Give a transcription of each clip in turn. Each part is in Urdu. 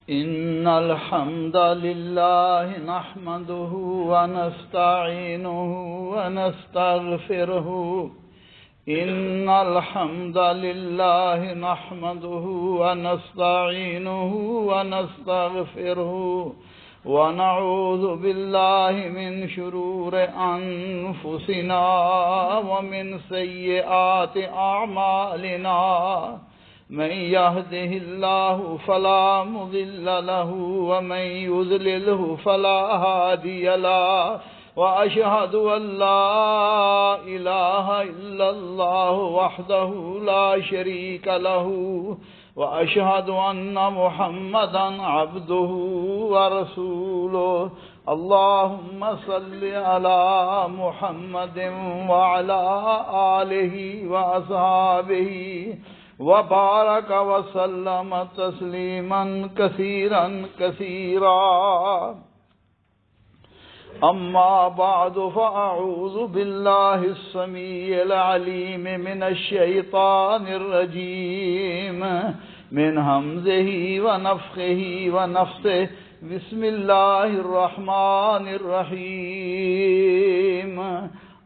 إن الحمد لله نحمده ونستعينه ونستغفره إن الحمد لله نحمده ونستعينه ونستغفره ونعوذ بالله من شرور أنفسنا ومن سيئات أعمالنا من يهده الله فلا مضل له ومن يضلله فلا هادي له وأشهد أن لا إله إلا الله وحده لا شريك له وأشهد أن محمدا عبده ورسوله اللهم صل على محمد وعلى آله وأصحابه وبارك وسلم تسليما كثيرا كثيرا أما بعد فأعوذ بالله السميع العليم من الشيطان الرجيم من همزه ونفخه ونفثه بسم الله الرحمن الرحيم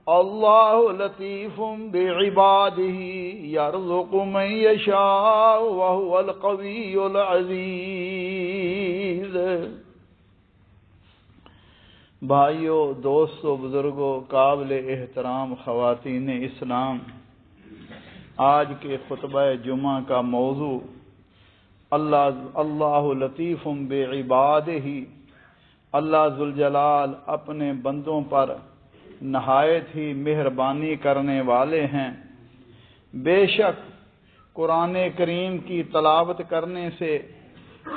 الله لطيف بعباده يرزق من يشاء وهو القوي العزيز۔ بھائیو، دوستو، بزرگو، قابل احترام خواتین اسلام، آج کے خطبہ جمعہ کا موضوع اللہ لطیف بعبادہ، اللہ ذوالجلال اپنے بندوں پر نہایت ہی مہربانی کرنے والے ہیں۔ بے شک قرآن کریم کی تلاوت کرنے سے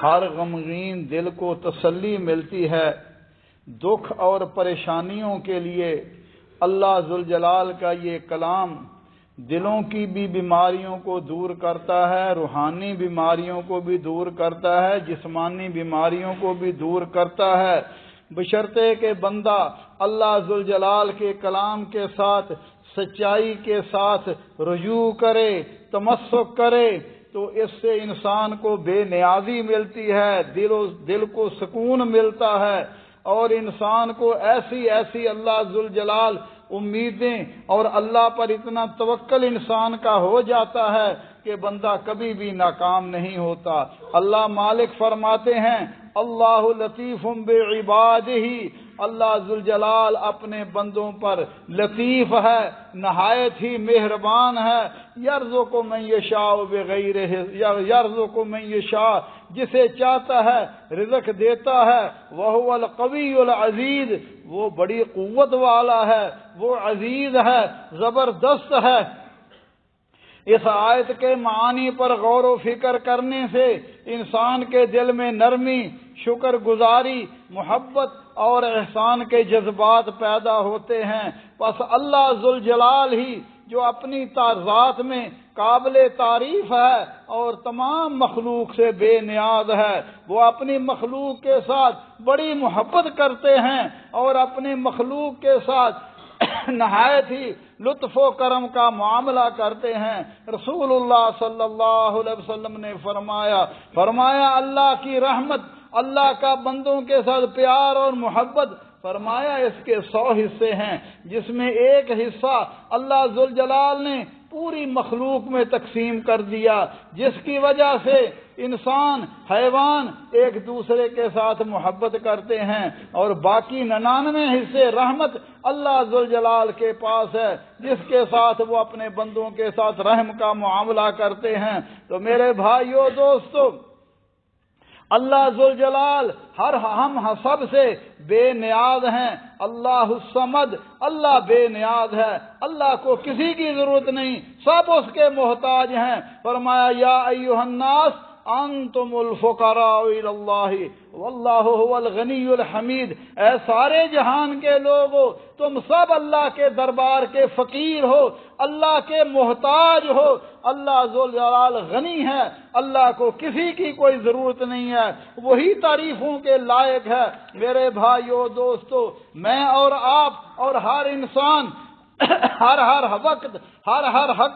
ہر غمگین دل کو تسلی ملتی ہے۔ دکھ اور پریشانیوں کے لیے اللہ ذوالجلال کا یہ کلام دلوں کی بھی بیماریوں کو دور کرتا ہے، روحانی بیماریوں کو بھی دور کرتا ہے، جسمانی بیماریوں کو بھی دور کرتا ہے، بشرطے کہ بندہ اللہ ذوالجلال کے کلام کے ساتھ سچائی کے ساتھ رجوع کرے، تمسک کرے، تو اس سے انسان کو بے نیازی ملتی ہے، دل کو سکون ملتا ہے، اور انسان کو ایسی اللہ ذوالجلال امیدیں اور اللہ پر اتنا توکل انسان کا ہو جاتا ہے کہ بندہ کبھی بھی ناکام نہیں ہوتا۔ اللہ مالک فرماتے ہیں اللہ لطیف بعبادہ، اللہ ذوالجلال اپنے بندوں پر لطیف ہے، نہایت ہی مہربان ہے۔ یرزق من یشاء بغیر یرزق من یشاء، جسے چاہتا ہے رزق دیتا ہے۔ وہو القوی العزیز، وہ بڑی قوت والا ہے، وہ عزیز ہے، زبردست ہے۔ اس آیت کے معانی پر غور و فکر کرنے سے انسان کے دل میں نرمی، شکر گزاری، محبت اور احسان کے جذبات پیدا ہوتے ہیں۔ پس اللہ ذوالجلال ہی جو اپنی ذات میں قابل تعریف ہے اور تمام مخلوق سے بے نیاز ہے، وہ اپنی مخلوق کے ساتھ بڑی محبت کرتے ہیں اور اپنی مخلوق کے ساتھ نہایت ہی لطف و کرم کا معاملہ کرتے ہیں۔ رسول اللہ صلی اللہ علیہ وسلم نے فرمایا اللہ کی رحمت، اللہ کا بندوں کے ساتھ پیار اور محبت، فرمایا اس کے 100 حصے ہیں، جس میں ایک حصہ اللہ ذوالجلال نے پوری مخلوق میں تقسیم کر دیا، جس کی وجہ سے انسان، حیوان ایک دوسرے کے ساتھ محبت کرتے ہیں، اور باقی 99 حصے رحمت اللہ ذوالجلال کے پاس ہے، جس کے ساتھ وہ اپنے بندوں کے ساتھ رحم کا معاملہ کرتے ہیں۔ تو میرے بھائیو، دوستو، اللہ ذوالجلال ہم سب سے بے نیاز ہیں۔ اللہ الصمد، اللہ بے نیاز ہے، اللہ کو کسی کی ضرورت نہیں، سب اس کے محتاج ہیں۔ فرمایا یا ایھا الناس انتم الفقراء الی اللہ واللہ هو الغنی الحمید، اے سارے جہان کے لوگو، تم سب اللہ کے دربار کے فقیر ہو، اللہ کے محتاج ہو۔ اللہ ذوالجلال غنی ہے، اللہ کو کسی کی کوئی ضرورت نہیں ہے، وہی تعریفوں کے لائق ہے۔ میرے بھائیو، دوستو، میں اور آپ اور ہر انسان ہر وقت ہر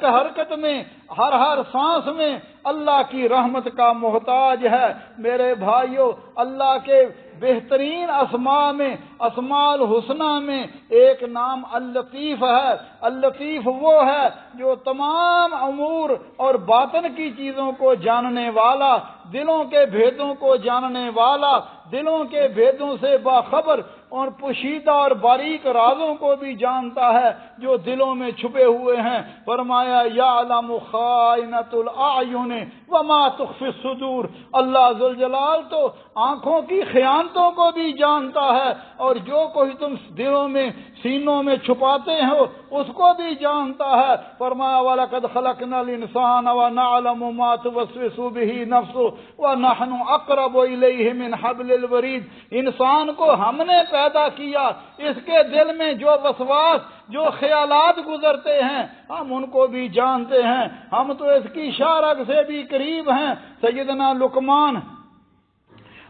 حرکت میں ہر سانس میں اللہ کی رحمت کا محتاج ہے۔ میرے بھائیوں، اللہ کے بہترین اسماء میں، اسماء الحسنہ میں ایک نام اللطیف ہے۔ اللطیف وہ ہے جو تمام امور اور باطن کی چیزوں کو جاننے والا، دلوں کے بھیدوں کو جاننے والا، دلوں کے بھیدوں سے باخبر اور پوشیدہ اور باریک رازوں کو بھی جانتا ہے جو دلوں میں چھپے ہوئے ہیں۔ فرمایا یعلم خائنۃ الاعین وما تخفی الصدور۔ اللہ ذوالجلال تو آنکھوں کی خیانتوں کو بھی جانتا ہے، اور جو کوئی تم دلوں میں، سینوں میں چھپاتے ہو اس کو بھی جانتا ہے۔ فرمایا وَلَقَدْ خَلَقْنَا الْإِنسَانَ وَنَعْلَمُ مَا تُوَسْوِسُ بِهِ نَفْسُهُ وَنَحْنُ أَقْرَبُ إِلَيْهِ مِنْ حَبْلِ الْوَرِيدِ۔ انسان کو ہم نے پیدا کیا، اس کے دل میں جو وسواس، جو خیالات گزرتے ہیں ہم ان کو بھی جانتے ہیں، ہم تو اس کی شارگ سے بھی قریب ہیں۔ سیدنا لقمان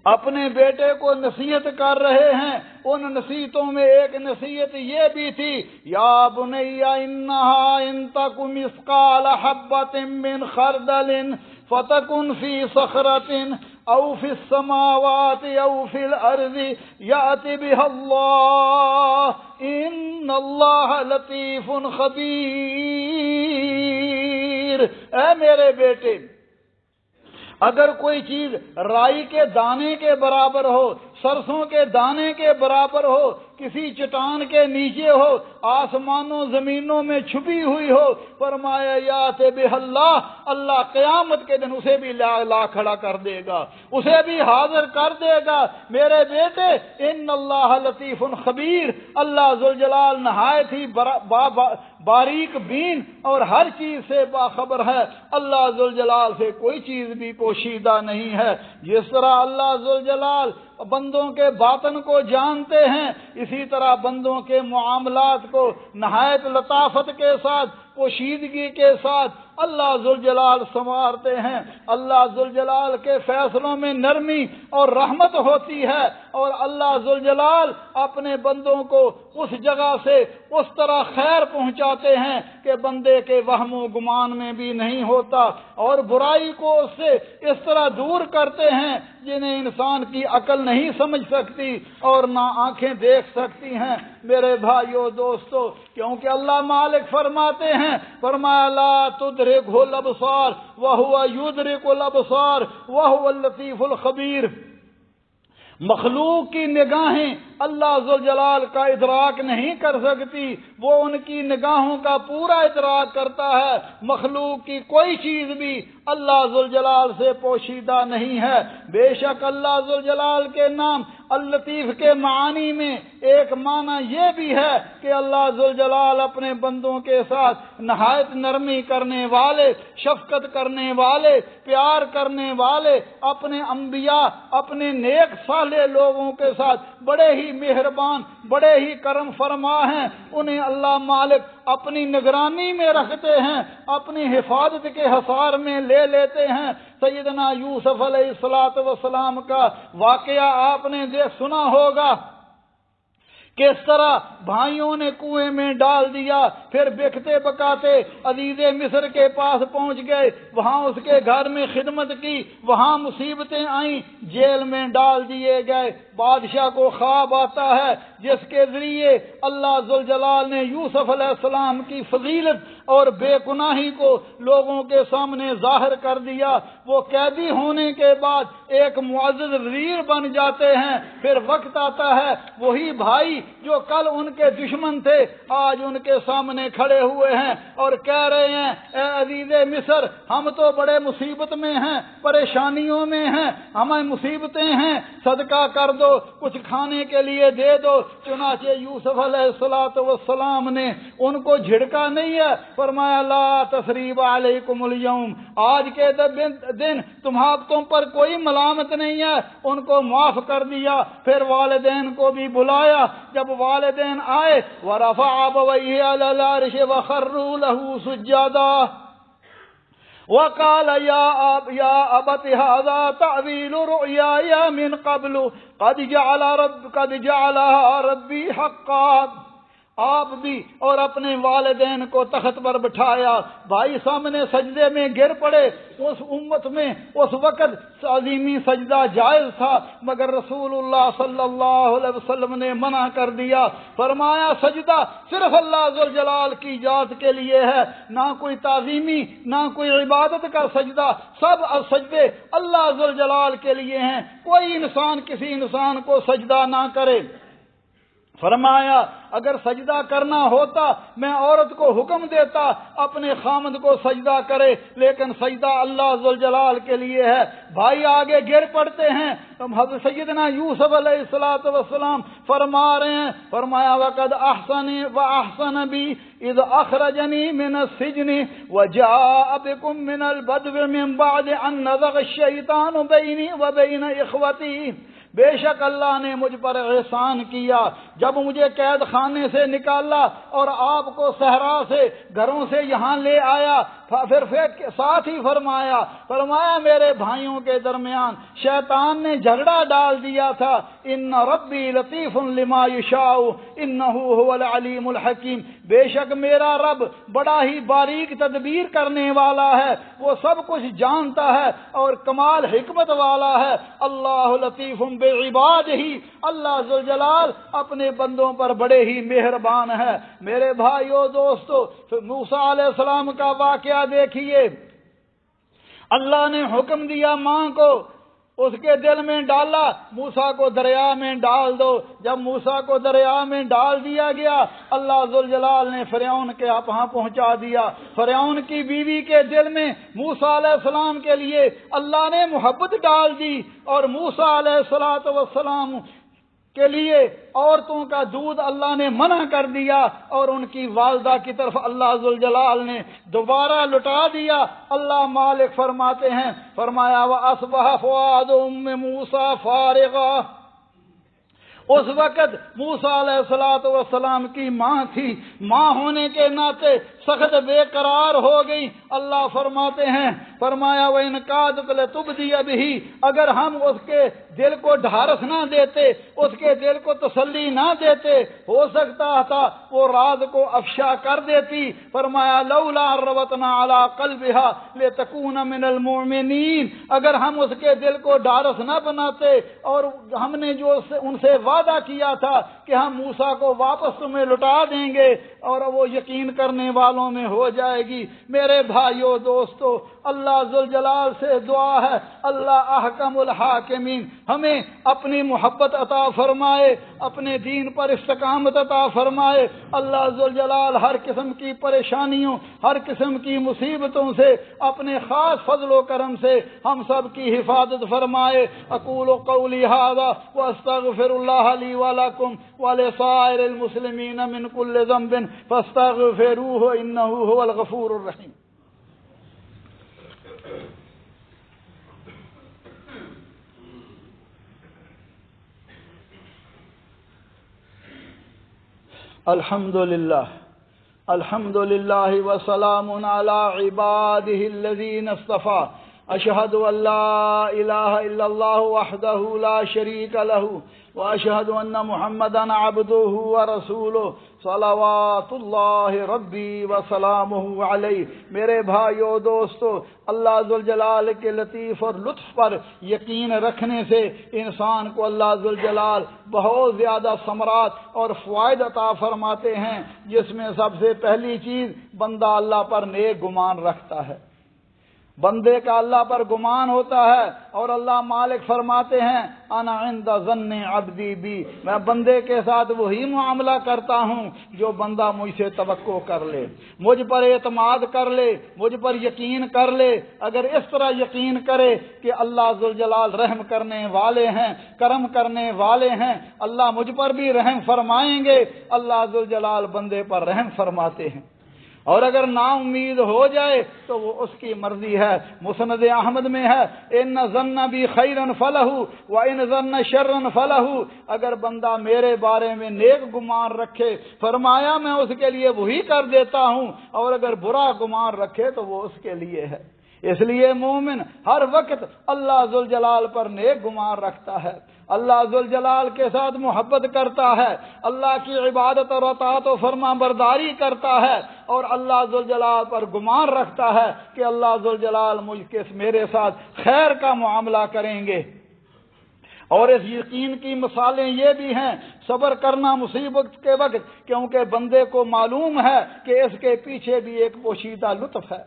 اپنے بیٹے کو نصیحت کر رہے ہیں، ان نصیحتوں میں ایک نصیحت یہ بھی تھی، یا بنی انہا ان تک مثقال حبۃ من خردل فتکن فی صخرۃ او فی السماوات او فی الارض یأت بها اللہ ان اللہ لطیف خبیر۔ اے میرے بیٹے، اگر کوئی چیز رائی کے دانے کے برابر ہو، سرسوں کے دانے کے برابر ہو، کسی چٹان کے نیچے ہو، آسمانوں زمینوں میں چھپی ہوئی ہو، فرمایا یات بہ اللہ، اللہ قیامت کے دن اسے بھی لا کھڑا کر دے گا، اسے بھی حاضر کر دے گا۔ میرے بیٹے، ان اللہ لطیف خبیر، اللہ ذوالجلال نہایت ہی باریک بین اور ہر چیز سے باخبر ہے۔ اللہ ذوالجلال سے کوئی چیز بھی پوشیدہ نہیں ہے۔ جس طرح اللہ ذوالجلال بندوں کے باطن کو جانتے ہیں، اسی طرح بندوں کے معاملات کو نہایت لطافت کے ساتھ، پوشیدگی کے ساتھ اللہ ذوالجلال سنوارتے ہیں۔ اللہ ذوالجلال کے فیصلوں میں نرمی اور رحمت ہوتی ہے، اور اللہ ذوالجلال اپنے بندوں کو اس جگہ سے اس طرح خیر پہنچاتے ہیں کہ بندے کے وہم و گمان میں بھی نہیں ہوتا، اور برائی کو اس سے اس طرح دور کرتے ہیں جنہیں انسان کی عقل نہیں سمجھ سکتی اور نہ آنکھیں دیکھ سکتی ہیں۔ میرے بھائیو دوستو، کیونکہ اللہ مالک فرماتے ہیں، فرمایا لا تدرکہ الابصار وہو یدرک الابصار وہو اللطیف الخبیر۔ مخلوق کی نگاہیں اللہ ذوالجلال کا ادراک نہیں کر سکتی، وہ ان کی نگاہوں کا پورا ادراک کرتا ہے۔ مخلوق کی کوئی چیز بھی اللہ ذوالجلال سے پوشیدہ نہیں ہے۔ بے شک اللہ ذوالجلال کے نام اللطیف کے معانی میں ایک معنی یہ بھی ہے کہ اللہ ذوالجلال اپنے بندوں کے ساتھ نہایت نرمی کرنے والے، شفقت کرنے والے، پیار کرنے والے، اپنے انبیاء، اپنے نیک صالح لوگوں کے ساتھ بڑے ہی مہربان، بڑے ہی کرم فرما ہیں۔ انہیں اللہ مالک اپنی نگرانی میں رکھتے ہیں، اپنی حفاظت کے حصار میں لے لیتے ہیں۔ سیدنا یوسف علیہ السلام کا واقعہ آپ نے سنا ہوگا، کس طرح بھائیوں نے کنویں میں ڈال دیا، پھر بکتے بکاتے عزیز مصر کے پاس پہنچ گئے، وہاں اس کے گھر میں خدمت کی، وہاں مصیبتیں آئیں، جیل میں ڈال دیے گئے۔ بادشاہ کو خواب آتا ہے جس کے ذریعے اللہ ذوالجلال نے یوسف علیہ السلام کی فضیلت اور بے گناہی کو لوگوں کے سامنے ظاہر کر دیا۔ وہ قیدی ہونے کے بعد ایک معزز وزیر بن جاتے ہیں۔ پھر وقت آتا ہے وہی بھائی جو کل ان کے دشمن تھے آج ان کے سامنے کھڑے ہوئے ہیں اور کہہ رہے ہیں، اے عزیز مصر، ہم تو بڑے مصیبت میں ہیں، پریشانیوں میں ہیں، ہمیں مصیبتیں ہیں، صدقہ کر دو، کچھ کھانے کے لیے دے دو۔ چنانچہ یوسف علیہ السلام نے ان کو جھڑکا نہیں ہے، فرمایا لا تثریب علیکم اليوم، آج کے دن تم پر کوئی ملامت نہیں ہے، ان کو معاف کر دیا۔ پھر والدین کو بھی بلایا، جب والدین آئے ورفع ابویہ علی العرش وخروا له سجدا وقال یا ابت هذا تعویل رؤیایا من قبل قد جعلها ربی حقا۔ آپ بھی اور اپنے والدین کو تخت پر بٹھایا۔ بھائی سامنے سجدے میں گر پڑے۔ اس امت میں اس وقت عظیمی سجدہ جائز تھا، مگر رسول اللہ صلی اللہ علیہ وسلم نے منع کر دیا، فرمایا سجدہ صرف اللہ ذوالجلال کی ذات کے لیے ہے، نہ کوئی تعظیمی نہ کوئی عبادت کا سجدہ، سب سجدے اللہ ذوالجلال کے لیے ہیں، کوئی انسان کسی انسان کو سجدہ نہ کرے۔ فرمایا اگر سجدہ کرنا ہوتا میں عورت کو حکم دیتا اپنے خامد کو سجدہ کرے، لیکن سجدہ اللہ ذوالجلال کے لیے ہے۔ بھائی آگے گر پڑتے ہیں، حضرت سیدنا یوسف علیہ السلام فرما رہے ہیں، فرمایا وَقَدْ أَحْسَنِ وَأَحْسَنَ بِي إِذْ أَخْرَجَنِي مِنَ السِّجْنِ وَجَاءَ بِكُم مِّنَ الْبَدْوِ مِن بَعْدِ أَن نَزَغَ الشَّيْطَانُ بَيْنِي وَبَيْنَ إِخْوَتِي۔ بے شک اللہ نے مجھ پر احسان کیا، جب مجھے قید خانے سے نکالا اور آپ کو صحرا سے گھروں سے یہاں لے آیا، پھر ساتھ ہی فرمایا میرے بھائیوں کے درمیان شیطان نے جھگڑا ڈال دیا تھا۔ ان ربی لطیف لما یشاء انہ هو العلیم الحکیم، بے شک میرا رب بڑا ہی باریک تدبیر کرنے والا ہے، وہ سب کچھ جانتا ہے اور کمال حکمت والا ہے۔ اللہ لطیف بعبادہ، اللہ ذوالجلال اپنے بندوں پر بڑے ہی مہربان ہے۔ میرے بھائیو دوستو، موسیٰ علیہ السلام کا واقعہ دیکھیے، اللہ نے حکم دیا ماں کو، اس کے دل میں ڈالا موسیٰ کو دریا میں ڈال دو۔ جب موسیٰ کو دریا میں ڈال دیا گیا، اللہ ذوالجلال نے فرعون کے وہاں پہنچا دیا۔ فرعون کی بیوی کے دل میں موسیٰ علیہ السلام کے لیے اللہ نے محبت ڈال دی، اور موسیٰ علیہ السلام کے لیے عورتوں کا دودھ اللہ نے منع کر دیا، اور ان کی والدہ کی طرف اللہ ذوالجلال نے دوبارہ لٹا دیا۔ اللہ مالک فرماتے ہیں، فرمایا وَأَصْبَحَ فُؤَادُ أُمِّ مُوسَىٰ فَارِغًا۔ اس وقت موسیٰ علیہ السلام کی ماں تھی، ماں ہونے کے ناطے سخت بے قرار ہو گئی۔ اللہ فرماتے ہیں، فرمایا وَإِنْ كَادَتْ لَتُبْدِيَ بِهِ، اگر ہم اس کے دل کو ڈھارس نہ دیتے، اس کے دل کو تسلی نہ دیتے، ہو سکتا تھا وہ راز کو افشا کر دیتی۔ فرمایا لولا ربطنا علی قلبها لتكون من المؤمنین، اگر ہم اس کے دل کو ڈھارس نہ بناتے، اور ہم نے جو ان سے وعدہ کیا تھا کہ ہم موسیٰ کو واپس تمہیں لٹا دیں گے اور وہ یقین کرنے والوں میں ہو جائے گی۔ میرے بھائیو دوستو، اللہ ذوالجلال سے دعا ہے، اللہ احکم الحاکمین ہمیں اپنی محبت عطا فرمائے، اپنے دین پر استقامت عطا فرمائے۔ اللہ ذوالجلال ہر قسم کی پریشانیوں، ہر قسم کی مصیبتوں سے اپنے خاص فضل و کرم سے ہم سب کی حفاظت فرمائے۔ اقول قولی ھذا واستغفر اللہ لی ولکم ولسائر المسلمین من کل ذنب فاستغفروہ انہ هو الغفور الرحیم۔ الحمد للہ وسلام علی عبادہ الذین اصطفى، اشہد ان لا الہ الا اللہ وحدہ لا شریک لہ واشہد ان محمدا عبدہ ورسولہ صلوات اللہ ربی وسلامہ علیہ۔ میرے بھائیو دوستو، اللہ ذوالجلال کے لطیف اور لطف پر یقین رکھنے سے انسان کو اللہ ذوالجلال بہت زیادہ ثمرات اور فوائد عطا فرماتے ہیں، جس میں سب سے پہلی چیز بندہ اللہ پر نیک گمان رکھتا ہے، بندے کا اللہ پر گمان ہوتا ہے، اور اللہ مالک فرماتے ہیں انا عند ظن عبدی بی، میں بندے کے ساتھ وہی معاملہ کرتا ہوں جو بندہ مجھ سے توقع کر لے، مجھ پر اعتماد کر لے، مجھ پر یقین کر لے۔ اگر اس طرح یقین کرے کہ اللہ ذوالجلال رحم کرنے والے ہیں، کرم کرنے والے ہیں، اللہ مجھ پر بھی رحم فرمائیں گے، اللہ ذوالجلال بندے پر رحم فرماتے ہیں۔ اور اگر نا امید ہو جائے تو وہ اس کی مرضی ہے۔ مسند احمد میں ہے ان ظن بی خیرا فلہ وان ظن شرا فلہ، اگر بندہ میرے بارے میں نیک گمان رکھے، فرمایا میں اس کے لیے وہی کر دیتا ہوں، اور اگر برا گمان رکھے تو وہ اس کے لیے ہے۔ اس لیے مومن ہر وقت اللہ ذوالجلال پر نیک گمان رکھتا ہے، اللہ ذوالجلال کے ساتھ محبت کرتا ہے، اللہ کی عبادت اور اطاعت و فرما برداری کرتا ہے، اور اللہ ذوالجلال پر گمان رکھتا ہے کہ اللہ ذوالجلال میرے ساتھ خیر کا معاملہ کریں گے۔ اور اس یقین کی مثالیں یہ بھی ہیں، صبر کرنا مصیبت کے وقت، کیونکہ بندے کو معلوم ہے کہ اس کے پیچھے بھی ایک پوشیدہ لطف ہے۔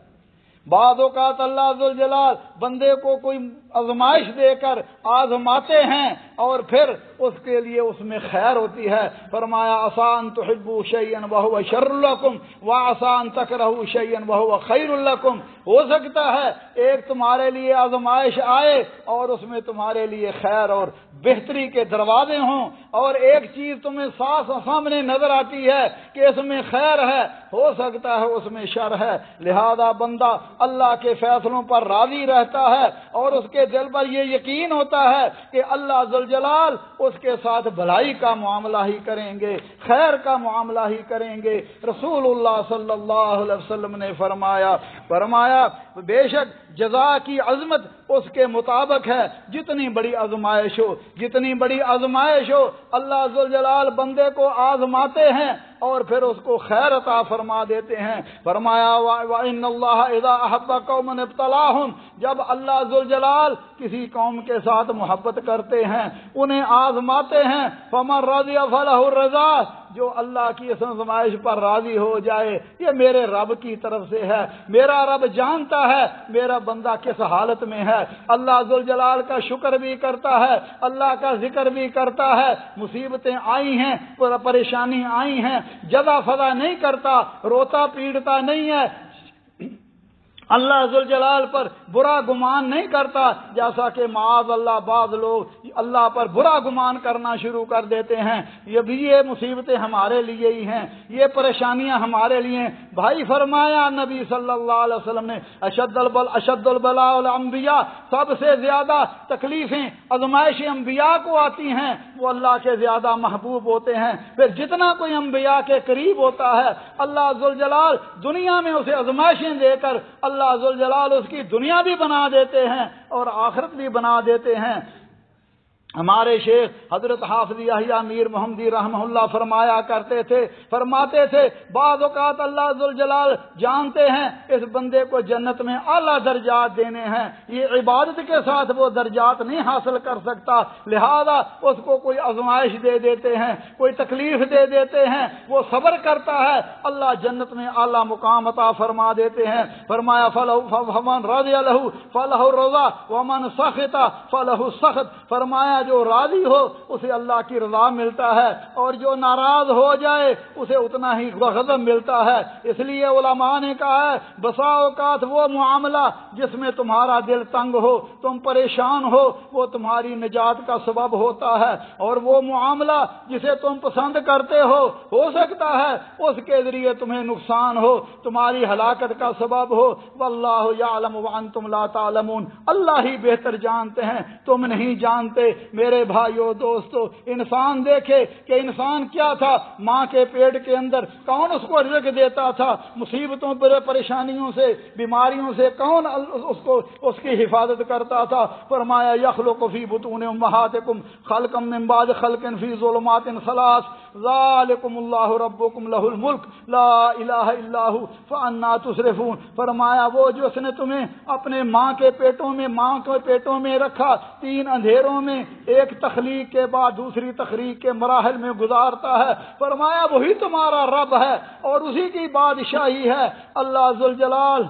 بعض اوقات اللہ ذوالجلال بندے کو کوئی آزمائش دے کر آزماتے ہیں اور پھر اس کے لیے اس میں خیر ہوتی ہے۔ فرمایا عسیٰ ان تحبوا شیئا وہو شر لکم وعسیٰ ان تکرہوا شیئا وہو خیر لکم۔ ہو سکتا ہے ایک تمہارے لیے آزمائش آئے اور اس میں تمہارے لیے خیر اور بہتری کے دروازے ہوں، اور ایک چیز تمہیں صاف سامنے نظر آتی ہے کہ اس میں خیر ہے، ہو سکتا ہے اس میں شر ہے۔ لہذا بندہ اللہ کے فیصلوں پر راضی رہتا ہے اور اس کے دل پر یہ یقین ہوتا ہے کہ اللہ ذوالجلال اس کے ساتھ بھلائی کا معاملہ ہی کریں گے، خیر کا معاملہ ہی کریں گے۔ رسول اللہ صلی اللہ علیہ وسلم نے فرمایا بے شک جزا کی عظمت اس کے مطابق ہے، جتنی بڑی آزمائش ہو، جتنی بڑی آزمائش ہو، اللہ ذوالجلال بندے کو آزماتے ہیں اور پھر اس کو خیر عطا فرما دیتے ہیں۔ فرمایا وَإِنَّ اللَّهَ إِذَا أَحَبَّ قَوْمًا ابْتَلَاهُمْ، جب اللہ ذوالجلال کسی قوم کے ساتھ محبت کرتے ہیں، انہیں آزماتے ہیں، فَمَن رَضِيَ فَلَهُ الرِّضَا، جو اللہ کی اس آزمائش پر راضی ہو جائے، یہ میرے رب کی طرف سے ہے، میرا رب جانتا ہے میرا بندہ کس حالت میں ہے، اللہ ذوالجلال کا شکر بھی کرتا ہے، اللہ کا ذکر بھی کرتا ہے، مصیبتیں آئی ہیں، پریشانی آئی ہیں، جزا فضا نہیں کرتا، روتا پیڑتا نہیں ہے، اللہ ذوالجلال پر برا گمان نہیں کرتا، جیسا کہ معاذ اللہ بعض لوگ اللہ پر برا گمان کرنا شروع کر دیتے ہیں۔ یہ مصیبتیں ہمارے لیے ہی ہیں، یہ پریشانیاں ہمارے لیے ہیں۔ بھائی فرمایا نبی صلی اللہ علیہ وسلم نے اشد البلاء الانبیاء، سب سے زیادہ تکلیفیں آزمائشیں انبیاء کو آتی ہیں، وہ اللہ کے زیادہ محبوب ہوتے ہیں۔ پھر جتنا کوئی انبیاء کے قریب ہوتا ہے، اللہ ذوالجلال دنیا میں اسے آزمائشیں دے کر اللہ ذوالجلال اس کی دنیا بھی بنا دیتے ہیں اور آخرت بھی بنا دیتے ہیں۔ ہمارے شیخ حضرت حافظ یحییٰ میر محمدی رحمہ اللہ فرماتے تھے بعض اوقات اللہ ذوالجلال جانتے ہیں اس بندے کو جنت میں اعلیٰ درجات دینے ہیں، یہ عبادت کے ساتھ وہ درجات نہیں حاصل کر سکتا، لہذا اس کو کوئی آزمائش دے دیتے ہیں، کوئی تکلیف دے دیتے ہیں، وہ صبر کرتا ہے، اللہ جنت میں اعلیٰ مقام عطا فرما دیتے ہیں۔ فرمایا فمن رضی لہ فلہ الرضا ومن سخط فلہ السخط، فرمایا جو راضی ہو اسے اللہ کی رضا ملتا ہے اور جو ناراض ہو جائے اسے اتنا ہی غضب ملتا ہے۔ اس لیے علماء نے کہا ہے بسا اوقات وہ معاملہ جس میں تمہارا دل تنگ ہو، تم پریشان ہو، وہ تمہاری نجات کا سبب ہوتا ہے، اور وہ معاملہ جسے تم پسند کرتے ہو سکتا ہے اس کے ذریعے تمہیں نقصان ہو، تمہاری ہلاکت کا سبب ہو۔ واللہ یعلم وانتم لا تعلمون، اللہ ہی بہتر جانتے ہیں، تم نہیں جانتے۔ میرے بھائیو دوستو، انسان دیکھے کہ انسان کیا تھا، ماں کے پیٹ کے اندر کون اس کو رزق دیتا تھا، مصیبتوں پر پریشانیوں سے بیماریوں سے کون اس کی حفاظت کرتا تھا۔ فرمایا یخلق فی بطون امہاتکم خلقا من بعد خلق فی ظلمات ثلاث ذالکم اللہ ربکم لہ الملک لا الہ الا ھو فانا تصرفون۔ فرمایا وہ جو اس نے تمہیں اپنے ماں کے پیٹوں میں رکھا، تین اندھیروں میں، ایک تخلیق کے بعد دوسری تخلیق کے مراحل میں گزارتا ہے، فرمایا وہی تمہارا رب ہے اور اسی کی بادشاہی ہے۔ اللہ ذوالجلال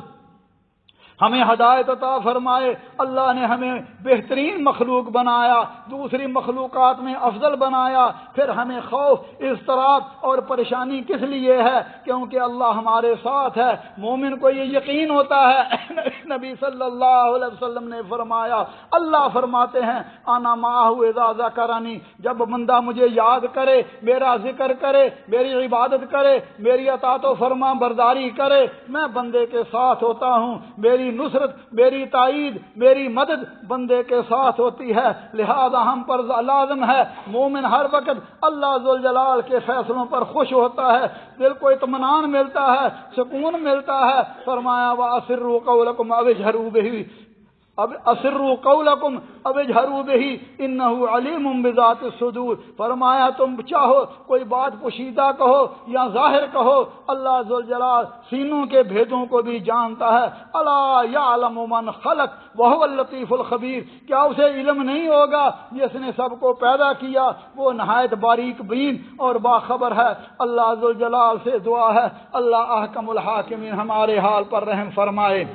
ہمیں ہدایت عطا فرمائے۔ اللہ نے ہمیں بہترین مخلوق بنایا، دوسری مخلوقات میں افضل بنایا، پھر ہمیں خوف، اضطراب اور پریشانی کس لیے ہے؟ کیونکہ اللہ ہمارے ساتھ ہے۔ مومن کو یہ یقین ہوتا ہے، نبی صلی اللہ علیہ وسلم نے فرمایا، اللہ فرماتے ہیں انا معہ اذا ذکرنی، جب بندہ مجھے یاد کرے، میرا ذکر کرے، میری عبادت کرے، میری اطاعت و فرما برداری کرے، میں بندے کے ساتھ ہوتا ہوں، میری نصرت، میری تائید، میری مدد بندے کے ساتھ ہوتی ہے، لہذا ہم پر لازم ہے مومن ہر وقت اللہ ذوالجلال کے فیصلوں پر خوش ہوتا ہے، دل کو اطمینان ملتا ہے، سکون ملتا ہے۔ فرمایا وَأَسِرُّوا قَوْلَكُمْ أَوِ اجْهَرُوا بِهِ، اب اسروا قولکم اب اجہروا بہ انہ علیم بذات الصدور، فرمایا تم چاہو کوئی بات پوشیدہ کہو یا ظاہر کہو، اللہ ذوالجلال سینوں کے بھیدوں کو بھی جانتا ہے۔ الا یعلم من خلق وہو اللطیف الخبیر، کیا اسے علم نہیں ہوگا جس نے سب کو پیدا کیا، وہ نہایت باریک بین اور باخبر ہے۔ اللہ ذوالجلال سے دعا ہے اللہ احکم الحاکمین ہمارے حال پر رحم فرمائے۔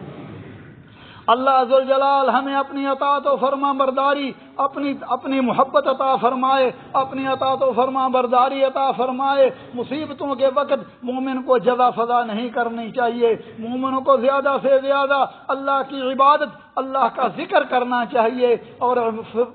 اللہ ذوالجلال ہمیں اپنی اطاعت و فرما برداری، اپنی محبت عطا فرمائے، اپنی اطاعت و فرما برداری عطا فرمائے۔ مصیبتوں کے وقت مومن کو جزا فضا نہیں کرنی چاہیے، مومنوں کو زیادہ سے زیادہ اللہ کی عبادت، اللہ کا ذکر کرنا چاہیے، اور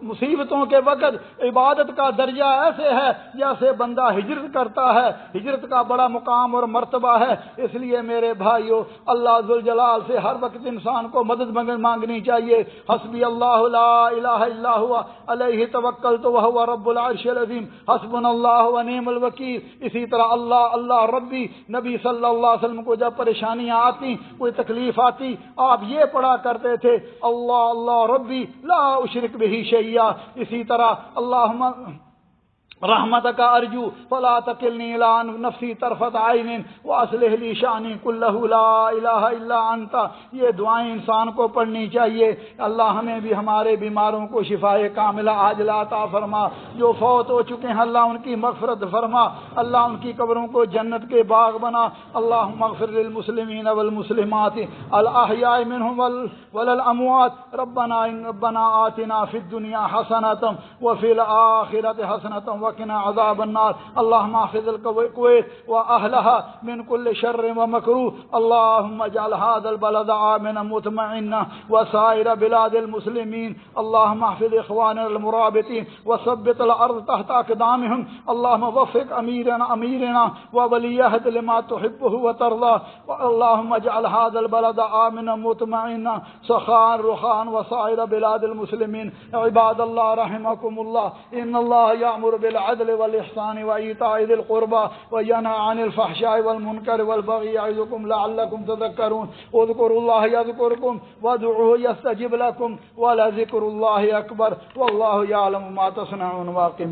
مصیبتوں کے وقت عبادت کا درجہ ایسے ہے جیسے بندہ ہجرت کرتا ہے، ہجرت کا بڑا مقام اور مرتبہ ہے۔ اس لیے میرے بھائیو، اللہ ذوالجلال سے ہر وقت انسان کو مدد مانگنی چاہیے۔ حسبی اللہ لا الہ الا ہوا علیہ توکلت وہو رب العرش العظیم، حسبنا اللہ ونعم الوکیل۔ اسی طرح اللہ اللہ ربی، نبی صلی اللہ علیہ وسلم کو جب پریشانیاں آتی، کوئی تکلیف آتی، آپ یہ پڑھا کرتے تھے اللہ اللہ ربی لا اشرک بہ شیئا۔ اسی طرح اللہم رحمتک ارجو فلا تکلنی الی نفسی طرفۃ عین واصلح لی شأنی کلہ لا الہ الا انت۔ یہ دعائیں انسان کو پڑھنی چاہیے۔ اللہ ہمیں بھی ہمارے بیماروں کو شفائے کاملہ عاجلہ عطا فرما، جو فوت ہو چکے ہیں اللہ ان کی مغفرت فرما، اللہ ان کی قبروں کو جنت کے باغ بنا۔ اللہم اغفر للمسلمین والمسلمات الاحیاء منہم والاموات، ربنا آتنا فی الدنیا حسنۃ وفی الآخرۃ حسنۃ وقنا عذاب النار۔ اللهم احفظ الكويت واهلها من كل شر ومكروه، اللهم اجعل هذا البلد آمنا مطمئنا وسائر بلاد المسلمين، اللهم احفظ اخواننا المرابطين وثبت الارض تحت اقدامهم، اللهم وفق اميرنا وولي عهد لما تحبه وترضى، اللهم اجعل هذا البلد آمنا مطمئنا سخاء رخاء وسائر بلاد المسلمين۔ عباد الله رحمكم الله، ان الله يأمر بالعدل والإحسان وإيتاء ذي القربى وينهى عن الفحشاء والمنكر والبغي يعظكم لعلكم تذكرون، اذكروا الله يذكركم وادعوه يستجب لكم ولذكر الله أكبر والله يعلم ما تصنعون۔ واقم